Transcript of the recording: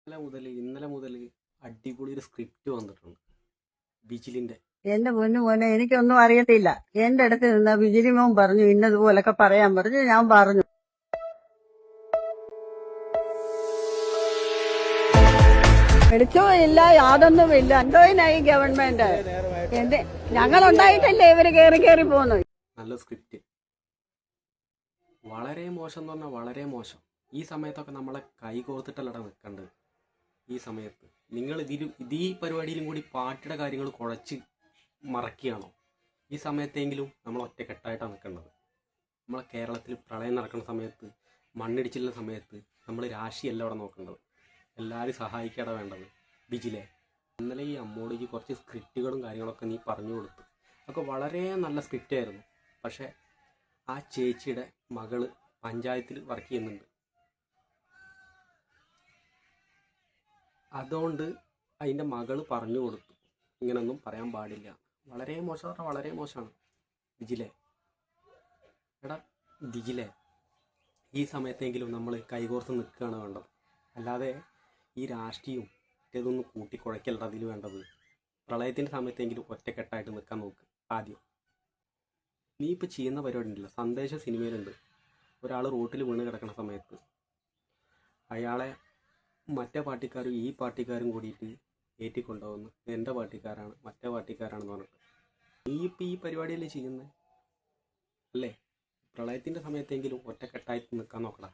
ഇന്നലെ മുതൽ അടിപൊളി ഒരു സ്ക്രിപ്റ്റ് വന്നിട്ടുണ്ട് ബിജിലിന്റെ. എന്റെ പൊന്നു പോലെ എനിക്കൊന്നും അറിയത്തില്ല. എന്റെ അടുത്ത് നിന്ന് ബിജിലിമോൻ പറഞ്ഞു ഇന്നതുപോലൊക്കെ പറയാൻ പറഞ്ഞു. ഞാൻ പറഞ്ഞു വെളിച്ചവും ഇല്ല, യാതൊന്നുമില്ല. എന്തോനായി ഗവൺമെന്റ്? എന്ത് ഞങ്ങളുണ്ടായിട്ടല്ലേ ഇവര് കേറി കേറി പോകുന്നു. നല്ല സ്ക്രിപ്റ്റ്, വളരെ മോശം എന്ന് പറഞ്ഞാൽ വളരെ മോശം. ഈ സമയത്തൊക്കെ നമ്മളെ കൈ കോർത്തിട്ടല്ലടാ നിൽക്കേണ്ടത്. ഈ സമയത്ത് നിങ്ങൾ ഈ പരിപാടിയിലും കൂടി പാർട്ടിയുടെ കാര്യങ്ങൾ കുഴച്ച് മറക്കുകയാണോ? ഈ സമയത്തെങ്കിലും നമ്മൾ ഒറ്റക്കെട്ടായിട്ടാണ് നിൽക്കേണ്ടത്. നമ്മളെ കേരളത്തിൽ പ്രളയം നടക്കുന്ന സമയത്ത്, മണ്ണിടിച്ചിലിൻ്റെ സമയത്ത് നമ്മൾ രാശിയല്ല അവിടെ നോക്കേണ്ടത്. എല്ലാവരും സഹായിക്കാതെ വേണ്ടത്. ബിജിലെ, ഇന്നലെ ഈ അമ്മോടിക്ക് കുറച്ച് സ്ക്രിപ്റ്റുകളും കാര്യങ്ങളൊക്കെ നീ പറഞ്ഞു കൊടുത്തു. അതൊക്കെ വളരെ നല്ല സ്ക്രിപ്റ്റായിരുന്നു. പക്ഷേ ആ ചേച്ചിയുടെ മകള് പഞ്ചായത്തിൽ വർക്ക് ചെയ്യുന്നുണ്ട്. അതുകൊണ്ട് അതിൻ്റെ മകള് പറഞ്ഞു കൊടുത്തു ഇങ്ങനൊന്നും പറയാൻ പാടില്ല. വളരെ മോശം പറഞ്ഞാൽ വളരെ മോശമാണ്. ബിജിലെ, എടാ ബിജിലെ, ഈ സമയത്തെങ്കിലും നമ്മൾ കൈകോർത്ത് നിൽക്കുകയാണ് വേണ്ടത്. അല്ലാതെ ഈ രാഷ്ട്രീയവും ഇതൊന്നും കൂട്ടിക്കുഴയ്ക്കല്ല അതിൽ വേണ്ടത്. പ്രളയത്തിൻ്റെ സമയത്തെങ്കിലും ഒറ്റക്കെട്ടായിട്ട് നിൽക്കാൻ നോക്ക്. ആദ്യം നീ ഇപ്പോൾ ചെയ്യുന്ന പരിപാടി ഉണ്ടല്ലോ, സന്ദേശ സിനിമയിലുണ്ട്. ഒരാൾ റോട്ടിൽ വീണ് കിടക്കുന്ന സമയത്ത് അയാളെ മറ്റേ പാർട്ടിക്കാരും ഈ പാർട്ടിക്കാരും കൂടിയിട്ട് ഏറ്റിക്കൊണ്ടുപോകുന്നു. എൻ്റെ പാർട്ടിക്കാരാണ്, മറ്റേ പാർട്ടിക്കാരാണെന്ന് പറഞ്ഞിട്ട്. നീ ഇപ്പോൾ ഈ പരിപാടിയല്ലേ ചെയ്യുന്നത് അല്ലേ? പ്രളയത്തിൻ്റെ സമയത്തെങ്കിലും ഒറ്റക്കെട്ടായിട്ട് നിൽക്കാൻ നോക്കടാ.